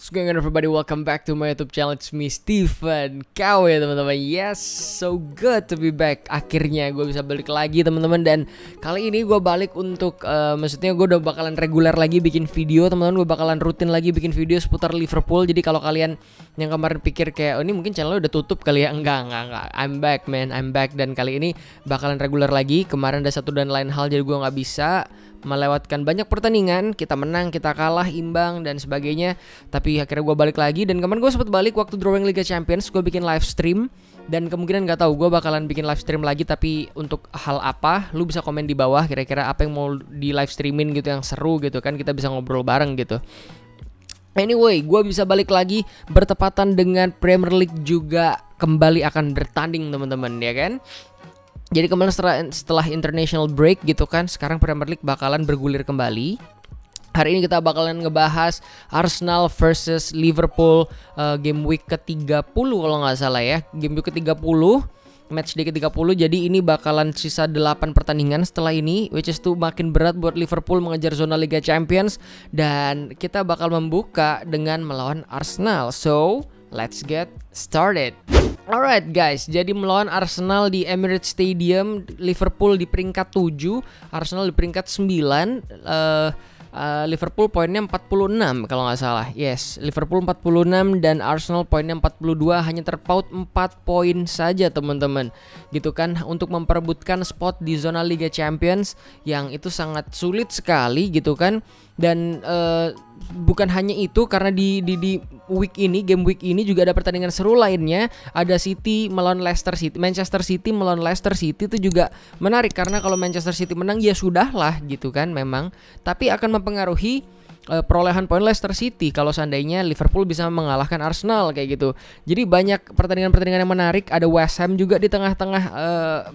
What's going on everybody, welcome back to my YouTube channel. It's me Steven KW teman-teman. Yes, so good to be back. Akhirnya gue bisa balik lagi teman-teman. Dan kali ini gue balik untuk maksudnya gue udah bakalan reguler lagi bikin video teman-teman. Gue bakalan rutin lagi bikin video seputar Liverpool. Jadi kalau kalian yang kemarin pikir kayak, oh ini mungkin channel udah tutup kali ya, enggak. I'm back man, I'm back. Dan kali ini bakalan reguler lagi. Kemarin ada satu dan lain hal jadi gue nggak bisa melewatkan banyak pertandingan. Kita menang, kita kalah, imbang dan sebagainya. Tapi akhirnya gue balik lagi. Dan kemarin gue sempet balik waktu drawing Liga Champions. Gue bikin live stream. Dan kemungkinan gak tahu gue bakalan bikin live stream lagi. Tapi untuk hal apa, lu bisa komen di bawah. Kira-kira apa yang mau di live streamin gitu yang seru gitu kan. Kita bisa ngobrol bareng gitu. Anyway, gue bisa balik lagi bertepatan dengan Premier League juga kembali akan bertanding teman-teman, ya kan. Jadi kemarin setelah international break gitu kan, sekarang Premier League bakalan bergulir kembali. Hari ini kita bakalan ngebahas Arsenal versus Liverpool game week ke-30 kalau nggak salah ya. Game week ke-30, match day ke-30. Jadi ini bakalan sisa 8 pertandingan setelah ini, which is tuh makin berat buat Liverpool mengejar zona Liga Champions. Dan kita bakal membuka dengan melawan Arsenal. So, let's get started. Alright guys, jadi melawan Arsenal di Emirates Stadium. Liverpool di peringkat 7, Arsenal di peringkat 9. Liverpool poinnya 46 kalau nggak salah. Yes, Liverpool 46 dan Arsenal poinnya 42, hanya terpaut 4 poin saja teman-teman. Gitu kan, untuk memperebutkan spot di zona Liga Champions yang itu sangat sulit sekali gitu kan. Dan bukan hanya itu, karena di week ini, game week ini juga ada pertandingan seru lainnya. Ada City melawan Leicester City, Manchester City melawan Leicester City. Itu juga menarik karena kalau Manchester City menang ya sudahlah gitu kan memang. Tapi akan mempengaruhi perolehan poin Leicester City kalau seandainya Liverpool bisa mengalahkan Arsenal kayak gitu. Jadi banyak pertandingan-pertandingan yang menarik. Ada West Ham juga di tengah-tengah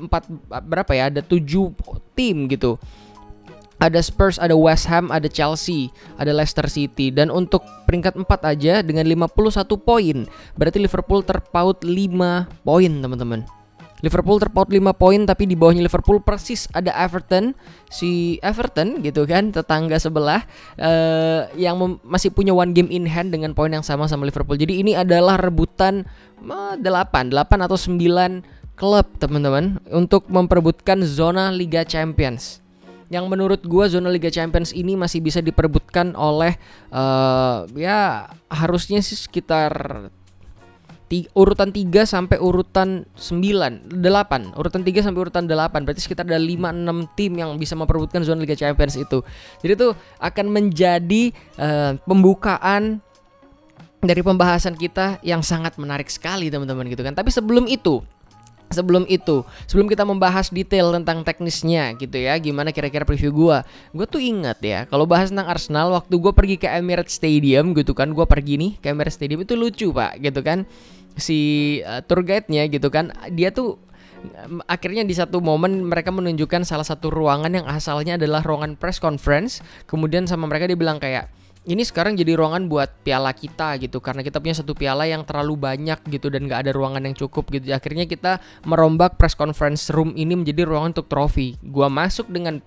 ada 7 tim gitu. Ada Spurs, ada West Ham, ada Chelsea, ada Leicester City. Dan untuk peringkat 4 aja dengan 51 poin. Berarti Liverpool terpaut 5 poin teman-teman. Liverpool terpaut 5 poin, tapi di bawahnya Liverpool persis ada Everton. Si Everton gitu kan, tetangga sebelah yang masih punya one game in hand dengan poin yang sama Liverpool. Jadi ini adalah rebutan 8 atau 9 klub teman-teman untuk memperebutkan zona Liga Champions. Yang menurut gue zona Liga Champions ini masih bisa diperebutkan oleh ya harusnya sih sekitar urutan 3 sampai urutan 8. Urutan 3 sampai urutan 8. Berarti sekitar ada 5-6 tim yang bisa memperebutkan zona Liga Champions itu. Jadi itu akan menjadi pembukaan dari pembahasan kita yang sangat menarik sekali teman-teman gitu kan. Tapi sebelum kita membahas detail tentang teknisnya gitu ya, gimana kira-kira preview gue tuh ingat ya, kalau bahas tentang Arsenal waktu gue pergi ke Emirates Stadium gitu kan, gue pergi nih ke Emirates Stadium itu lucu pak gitu kan, si tour guide-nya gitu kan, dia tuh akhirnya di satu momen mereka menunjukkan salah satu ruangan yang asalnya adalah ruangan press conference, kemudian sama mereka dia bilang kayak, ini sekarang jadi ruangan buat piala kita gitu, karena kita punya satu piala yang terlalu banyak gitu dan gak ada ruangan yang cukup gitu. Akhirnya kita merombak press conference room ini menjadi ruangan untuk trofi. Gua masuk dengan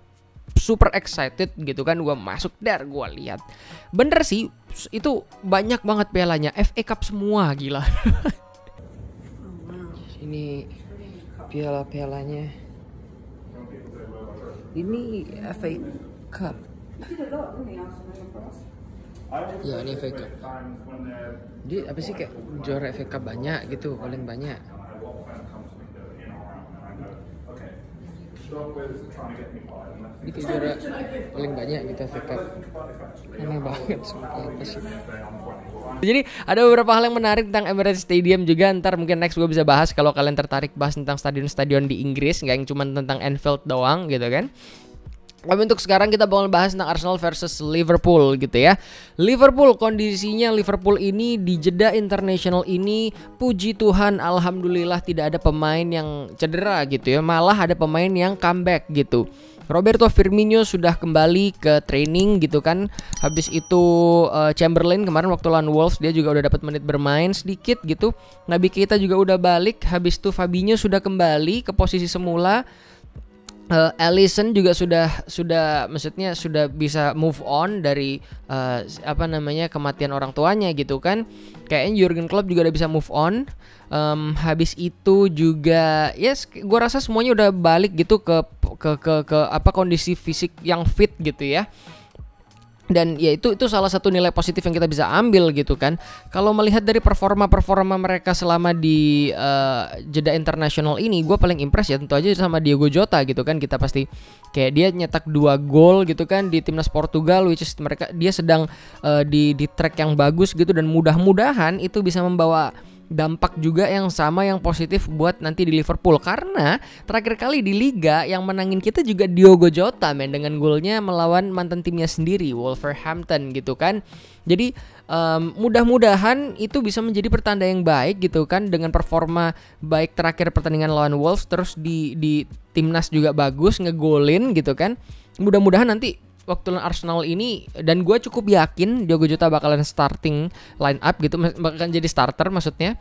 super excited gitu kan, gua masuk gua lihat. Bener sih, itu banyak banget pialanya, FA Cup semua, gila. Ini piala-pialanya. Ini FA Cup. Ya ini FA Cup. Dia apa sih kayak juara FA Cup banyak gitu, paling banyak. Dia kayak juara paling banyak gitu FA Cup. Aneh banget sumpah, apa sih. Jadi ada beberapa hal yang menarik tentang Emirates Stadium juga. Ntar mungkin next gue bisa bahas kalau kalian tertarik bahas tentang stadion-stadion di Inggris, nggak yang cuma tentang Anfield doang gitu kan. Tapi untuk sekarang kita bakal bahas tentang Arsenal versus Liverpool gitu ya. Liverpool, kondisinya Liverpool ini di jeda internasional ini, puji Tuhan alhamdulillah tidak ada pemain yang cedera gitu ya. Malah ada pemain yang comeback gitu. Roberto Firmino sudah kembali ke training gitu kan. Habis itu Chamberlain kemarin waktu lawan Wolves dia juga udah dapat menit bermain sedikit gitu. Naby Keita juga udah balik. Habis itu Fabinho sudah kembali ke posisi semula. Alisson juga sudah maksudnya sudah bisa move on dari kematian orang tuanya gitu kan. Kayaknya Jurgen Klopp juga udah bisa move on. Habis itu juga gue rasa semuanya udah balik gitu ke kondisi fisik yang fit gitu ya. Dan ya itu salah satu nilai positif yang kita bisa ambil gitu kan. Kalau melihat dari performa mereka selama di jeda internasional ini, gue paling impress ya tentu aja sama Diogo Jota gitu kan. Kita pasti kayak dia nyetak 2 gol gitu kan di timnas Portugal, which is dia sedang di track yang bagus gitu, dan mudah-mudahan itu bisa membawa dampak juga yang sama, yang positif buat nanti di Liverpool. Karena terakhir kali di Liga yang menangin kita juga Diogo Jota men, dengan golnya melawan mantan timnya sendiri Wolverhampton gitu kan. Jadi mudah-mudahan itu bisa menjadi pertanda yang baik gitu kan, dengan performa baik terakhir pertandingan lawan Wolves, terus di timnas juga bagus ngegolin gitu kan. Mudah-mudahan nanti waktu Arsenal ini, dan gue cukup yakin Diogo Jota bakalan starting line up gitu, bakalan jadi starter maksudnya.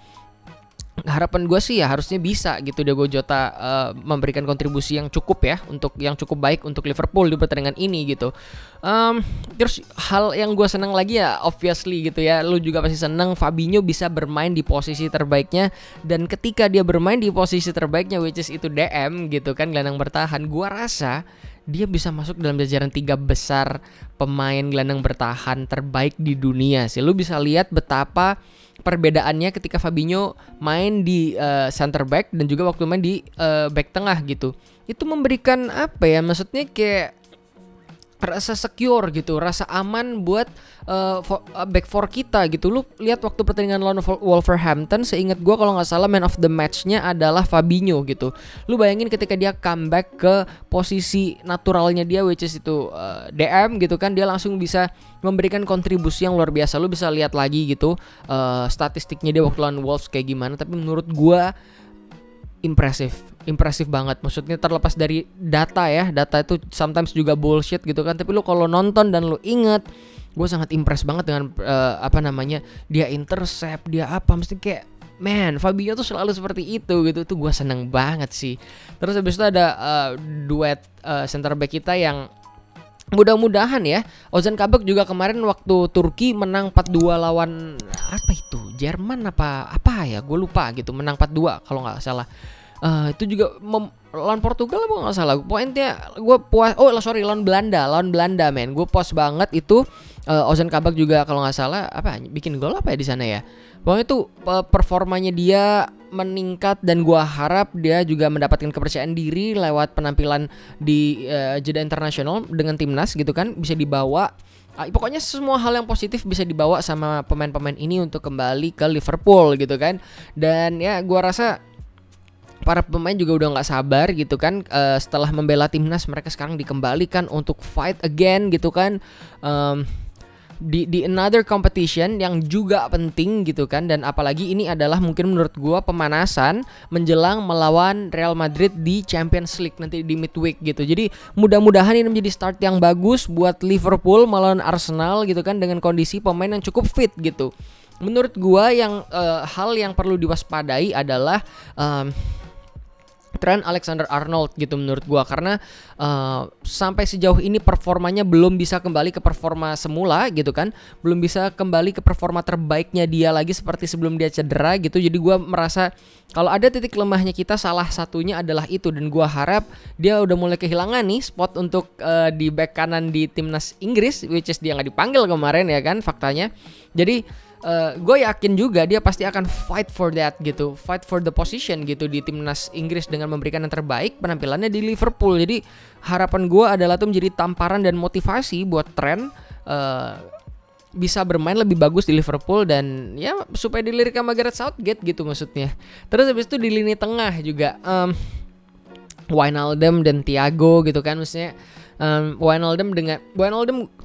Harapan gue sih ya harusnya bisa gitu Diogo Jota memberikan kontribusi yang cukup ya, untuk yang cukup baik untuk Liverpool di pertandingan ini gitu. Terus hal yang gue senang lagi ya obviously gitu ya, lu juga pasti senang Fabinho bisa bermain di posisi terbaiknya. Dan ketika dia bermain di posisi terbaiknya, which is itu DM gitu kan, gelandang bertahan, gue rasa dia bisa masuk dalam jajaran 3 besar pemain gelandang bertahan terbaik di dunia sih. Lu bisa lihat betapa perbedaannya ketika Fabinho main di center back dan juga waktu main di back tengah gitu. Itu memberikan apa ya, maksudnya kayak rasa secure gitu, rasa aman buat back four kita gitu. Lu lihat waktu pertandingan lawan Wolverhampton, seingat gue kalau nggak salah man of the match-nya adalah Fabinho gitu. Lu bayangin ketika dia comeback ke posisi naturalnya dia, which is itu DM gitu kan, dia langsung bisa memberikan kontribusi yang luar biasa. Lu bisa lihat lagi gitu statistiknya dia waktu lawan Wolves kayak gimana. Tapi menurut gue impresif banget. Maksudnya terlepas dari data ya, data itu sometimes juga bullshit gitu kan, tapi lu kalau nonton dan lu inget, gue sangat impress banget dengan dia intercept, dia mesti kayak man, Fabinho tuh selalu seperti itu gitu. Tuh gue seneng banget sih. Terus habis itu ada duet center back kita yang mudah-mudahan ya, Ozan Kabak juga kemarin waktu Turki menang 4-2 lawan Jerman apa ya, gue lupa gitu, menang 4-2 kalau nggak salah. Itu juga lawan Portugal apa nggak salah. Poinnya gue puas. Lawan Belanda men. Gue puas banget itu. Ozan Kabak juga kalau nggak salah bikin gol apa ya di sana ya. Pokoknya itu performanya dia meningkat, dan gue harap dia juga mendapatkan kepercayaan diri lewat penampilan di jeda internasional dengan timnas gitu kan, bisa dibawa. Pokoknya semua hal yang positif bisa dibawa sama pemain-pemain ini untuk kembali ke Liverpool gitu kan. Dan ya gue rasa para pemain juga udah gak sabar gitu kan, setelah membela timnas mereka sekarang dikembalikan untuk fight again gitu kan, di another competition yang juga penting gitu kan. Dan apalagi ini adalah mungkin menurut gue pemanasan menjelang melawan Real Madrid di Champions League nanti di midweek gitu. Jadi mudah-mudahan ini menjadi start yang bagus buat Liverpool melawan Arsenal gitu kan, dengan kondisi pemain yang cukup fit gitu. Menurut gue yang hal yang perlu diwaspadai adalah Trent Alexander-Arnold gitu menurut gua, karena sampai sejauh ini performanya belum bisa kembali ke performa semula gitu kan, belum bisa kembali ke performa terbaiknya dia lagi seperti sebelum dia cedera gitu. Jadi gua merasa kalau ada titik lemahnya kita, salah satunya adalah itu, dan gua harap dia udah mulai kehilangan nih spot untuk di back kanan di timnas Inggris, which is dia nggak dipanggil kemarin ya kan faktanya. Jadi gue yakin juga dia pasti akan fight for that gitu, fight for the position gitu di timnas Inggris dengan memberikan yang terbaik penampilannya di Liverpool. Jadi harapan gue adalah tuh menjadi tamparan dan motivasi buat Trent bisa bermain lebih bagus di Liverpool, dan ya supaya dilirik sama Gareth Southgate gitu maksudnya. Terus habis itu di lini tengah juga Wijnaldum dan Thiago gitu kan, maksudnya Wijnaldum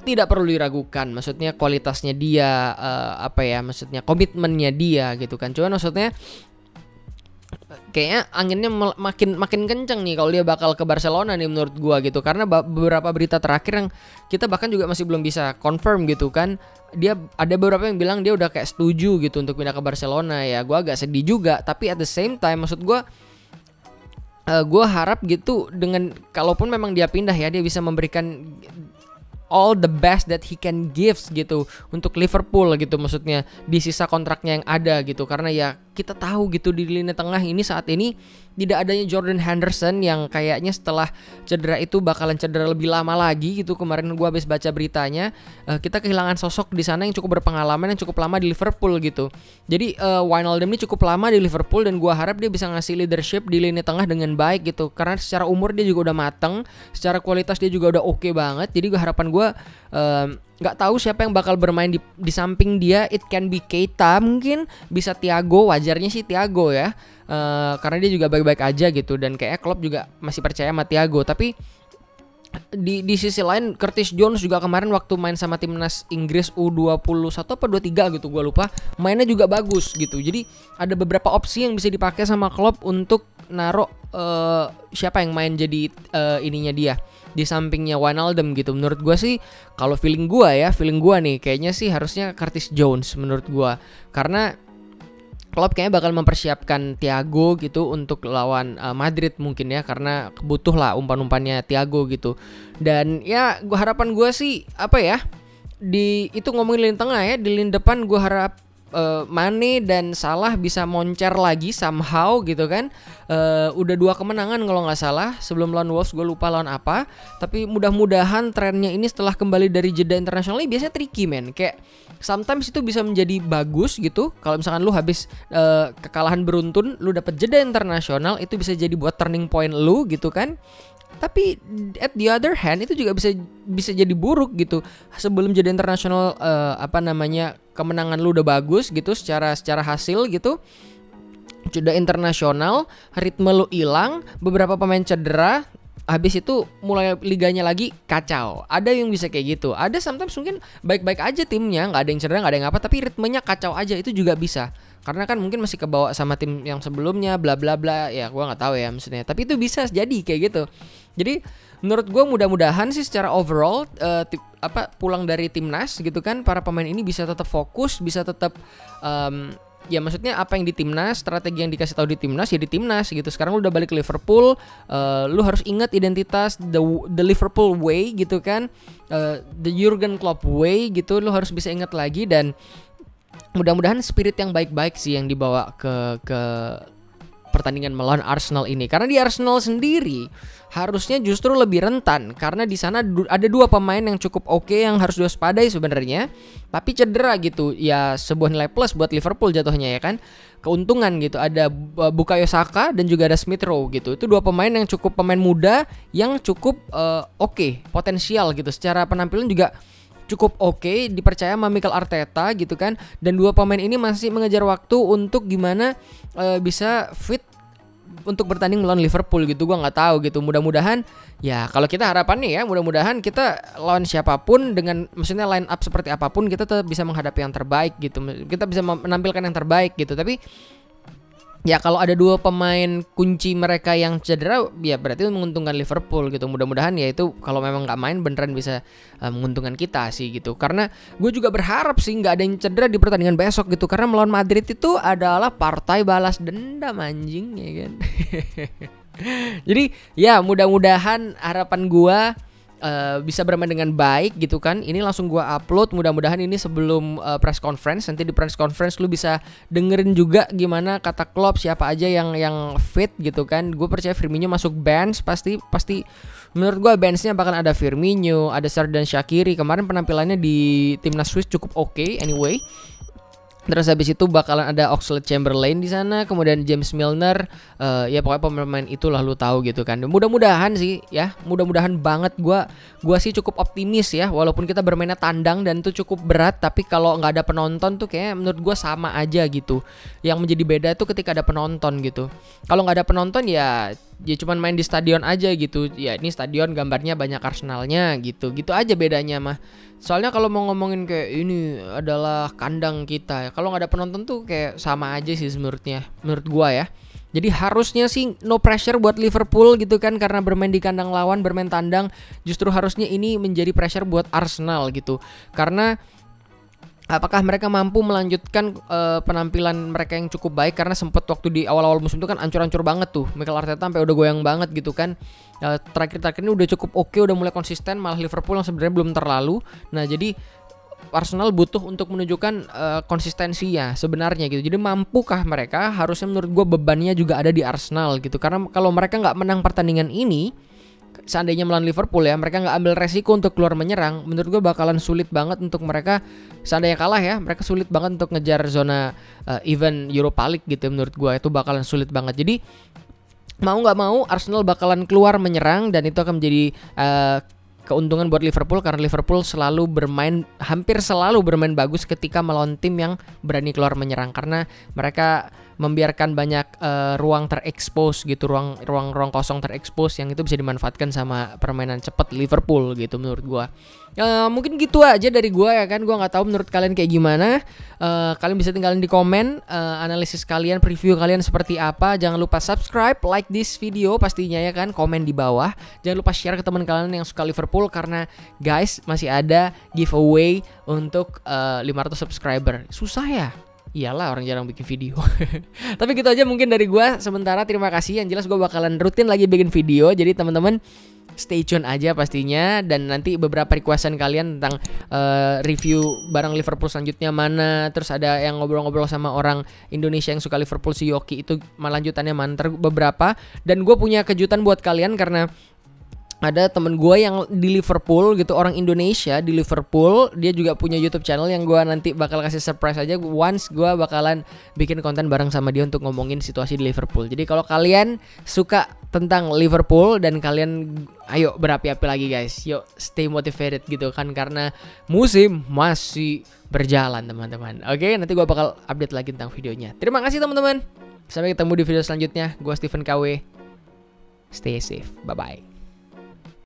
tidak perlu diragukan, maksudnya kualitasnya dia, maksudnya komitmennya dia gitu kan. Cuman maksudnya kayaknya anginnya makin kenceng nih kalau dia bakal ke Barcelona nih menurut gua gitu, karena beberapa berita terakhir yang kita bahkan juga masih belum bisa confirm gitu kan, dia ada beberapa yang bilang dia udah kayak setuju gitu untuk pindah ke Barcelona. Ya gua agak sedih juga, tapi at the same time maksud gua gue harap gitu, dengan kalaupun memang dia pindah ya, dia bisa memberikan all the best that he can gives gitu untuk Liverpool gitu, maksudnya di sisa kontraknya yang ada gitu. Karena ya kita tahu gitu di lini tengah ini saat ini tidak adanya Jordan Henderson yang kayaknya setelah cedera itu bakalan cedera lebih lama lagi gitu. Kemarin gua habis baca beritanya, kita kehilangan sosok di sana yang cukup berpengalaman, yang cukup lama di Liverpool gitu. Jadi Wijnaldum ini cukup lama di Liverpool dan gua harap dia bisa ngasih leadership di lini tengah dengan baik gitu. Karena secara umur dia juga udah mateng, secara kualitas dia juga udah oke banget. Jadi harapan gua nggak tahu siapa yang bakal bermain di samping dia. It can be Keita, mungkin bisa Thiago, wajarnya sih Thiago ya, karena dia juga baik-baik aja gitu, dan kayaknya Klopp juga masih percaya sama Thiago. Tapi di sisi lain Curtis Jones juga kemarin waktu main sama timnas Inggris U21 apa 23 gitu, gue lupa, mainnya juga bagus gitu. Jadi ada beberapa opsi yang bisa dipakai sama Klopp untuk naruh siapa yang main jadi ininya dia di sampingnya Wijnaldum gitu. Menurut gue sih, kalau feeling gue nih kayaknya sih harusnya Curtis Jones menurut gue, karena Klopp kayaknya bakal mempersiapkan Thiago gitu untuk lawan Madrid mungkin ya, karena butuh lah umpan-umpannya Thiago gitu. Dan ya harapan gue sih apa ya, di itu ngomongin lini tengah ya, di lini depan gue harap Mane dan Salah bisa moncer lagi somehow gitu kan. Udah 2 kemenangan kalau nggak salah sebelum lawan Wolves, gue lupa lawan apa. Tapi mudah-mudahan trennya ini setelah kembali dari jeda internasional ini biasanya tricky men. Kayak sometimes itu bisa menjadi bagus gitu. Kalau misalkan lu habis kekalahan beruntun, lu dapet jeda internasional, itu bisa jadi buat turning point lu gitu kan. Tapi at the other hand itu juga bisa jadi buruk gitu. Sebelum jeda internasional kemenangan lu udah bagus gitu secara hasil gitu, jeda internasional ritme lu hilang, beberapa pemain cedera, habis itu mulai liganya lagi kacau. Ada yang bisa kayak gitu. Ada sometimes mungkin baik-baik aja timnya, nggak ada yang cedera, nggak ada yang apa, tapi ritmenya kacau aja, itu juga bisa. Karena kan mungkin masih kebawa sama tim yang sebelumnya, bla bla bla. Ya gua nggak tahu ya maksudnya. Tapi itu bisa jadi kayak gitu. Jadi menurut gue mudah-mudahan sih secara overall pulang dari timnas gitu kan, para pemain ini bisa tetap fokus, bisa tetap ya maksudnya apa yang di timnas, strategi yang dikasih tahu di timnas ya di timnas gitu. Sekarang lu udah balik ke Liverpool, lu harus ingat identitas the Liverpool way gitu kan, the Jurgen Klopp way gitu. Lu harus bisa ingat lagi, dan mudah-mudahan spirit yang baik-baik sih yang dibawa ke pertandingan melawan Arsenal ini. Karena di Arsenal sendiri harusnya justru lebih rentan, karena di sana ada 2 pemain yang cukup oke yang harus diwaspadai sebenarnya, tapi cedera gitu. Ya sebuah nilai plus buat Liverpool jatuhnya ya kan. Keuntungan gitu. Ada Bukayo Saka dan juga ada Smith Rowe gitu. Itu 2 pemain yang cukup pemain muda yang cukup oke, potensial gitu. Secara penampilan juga cukup oke, dipercaya sama Mikel Arteta gitu kan. Dan 2 pemain ini masih mengejar waktu untuk gimana bisa fit untuk bertanding melawan Liverpool gitu. Gua nggak tahu gitu. Mudah-mudahan ya, kalau kita harapannya ya, mudah-mudahan kita lawan siapapun dengan maksudnya line up seperti apapun, kita tetap bisa menghadapi yang terbaik gitu. Kita bisa menampilkan yang terbaik gitu. Tapi ya kalau ada 2 pemain kunci mereka yang cedera, ya berarti itu menguntungkan Liverpool gitu. Mudah-mudahan ya itu kalau memang nggak main beneran bisa menguntungkan kita sih gitu. Karena gue juga berharap sih nggak ada yang cedera di pertandingan besok gitu. Karena melawan Madrid itu adalah partai balas dendam anjing ya kan. Jadi ya mudah-mudahan harapan gue bisa bermain dengan baik gitu kan. Ini langsung gua upload, mudah-mudahan ini sebelum press conference. Nanti di press conference lu bisa dengerin juga gimana kata Klopp, siapa aja yang fit gitu kan. Gue percaya Firmino masuk bench, pasti menurut gua benchnya bakal ada Firmino, ada Xherdan Shaqiri. Kemarin penampilannya di timnas Swiss cukup oke anyway. Terus habis itu bakalan ada Oxlade-Chamberlain di sana, kemudian James Milner, ya pokoknya pemain itulah lu tahu gitu kan. Mudah-mudahan sih ya, mudah-mudahan banget gua sih cukup optimis ya, walaupun kita bermainnya tandang dan itu cukup berat, tapi kalau nggak ada penonton tuh kayak menurut gua sama aja gitu. Yang menjadi beda tuh ketika ada penonton gitu. Kalau nggak ada penonton ya cuman main di stadion aja gitu. Ya ini stadion gambarnya banyak Arsenalnya gitu. Gitu aja bedanya mah. Soalnya kalau mau ngomongin kayak ini adalah kandang kita ya, kalau nggak ada penonton tuh kayak sama aja sih menurut gua ya. Jadi harusnya sih no pressure buat Liverpool gitu kan, karena bermain di kandang lawan, bermain tandang. Justru harusnya ini menjadi pressure buat Arsenal gitu. Karena apakah mereka mampu melanjutkan penampilan mereka yang cukup baik, karena sempat waktu di awal-awal musim itu kan ancur-ancur banget tuh Mikel Arteta sampai udah goyang banget gitu kan. Terakhir-terakhir ini udah cukup oke, udah mulai konsisten, malah Liverpool yang sebenarnya belum terlalu. Nah jadi Arsenal butuh untuk menunjukkan konsistensinya sebenarnya gitu. Jadi mampukah mereka? Harusnya menurut gue bebannya juga ada di Arsenal gitu. Karena kalau mereka nggak menang pertandingan ini, seandainya melawan Liverpool ya, mereka nggak ambil resiko untuk keluar menyerang, menurut gue bakalan sulit banget untuk mereka. Seandainya kalah ya, mereka sulit banget untuk ngejar zona event Europa League gitu. Menurut gue itu bakalan sulit banget. Jadi mau nggak mau Arsenal bakalan keluar menyerang, dan itu akan menjadi keuntungan buat Liverpool, karena Liverpool hampir selalu bermain bagus ketika melawan tim yang berani keluar menyerang, karena mereka membiarkan banyak ruang terekspos gitu, ruang kosong terekspos yang itu bisa dimanfaatkan sama permainan cepat Liverpool gitu menurut gua. Mungkin gitu aja dari gua ya kan. Gua nggak tahu menurut kalian kayak gimana. Kalian bisa tinggalin di komen analisis kalian, preview kalian seperti apa. Jangan lupa subscribe, like this video pastinya ya kan, komen di bawah. Jangan lupa share ke teman kalian yang suka Liverpool, karena guys masih ada giveaway untuk 500 subscriber. Susah ya? Iyalah, orang jarang bikin video. Tapi gitu aja mungkin dari gua sementara. Terima kasih. Yang jelas gua bakalan rutin lagi bikin video. Jadi teman-teman stay tune aja pastinya. Dan nanti beberapa requestan kalian tentang review barang Liverpool selanjutnya mana. Terus ada yang ngobrol-ngobrol sama orang Indonesia yang suka Liverpool, si Yoki, itu lanjutannya mana, beberapa. Dan gue punya kejutan buat kalian, karena ada temen gue yang di Liverpool gitu, orang Indonesia di Liverpool. Dia juga punya YouTube channel yang gue nanti bakal kasih surprise aja. Once gue bakalan bikin konten bareng sama dia untuk ngomongin situasi di Liverpool. Jadi kalau kalian suka tentang Liverpool dan kalian ayo berapi-api lagi guys, yuk stay motivated gitu kan, karena musim masih berjalan teman-teman. Oke, nanti gue bakal update lagi tentang videonya. Terima kasih teman-teman, sampai ketemu di video selanjutnya. Gue Stephen KW, stay safe, bye bye.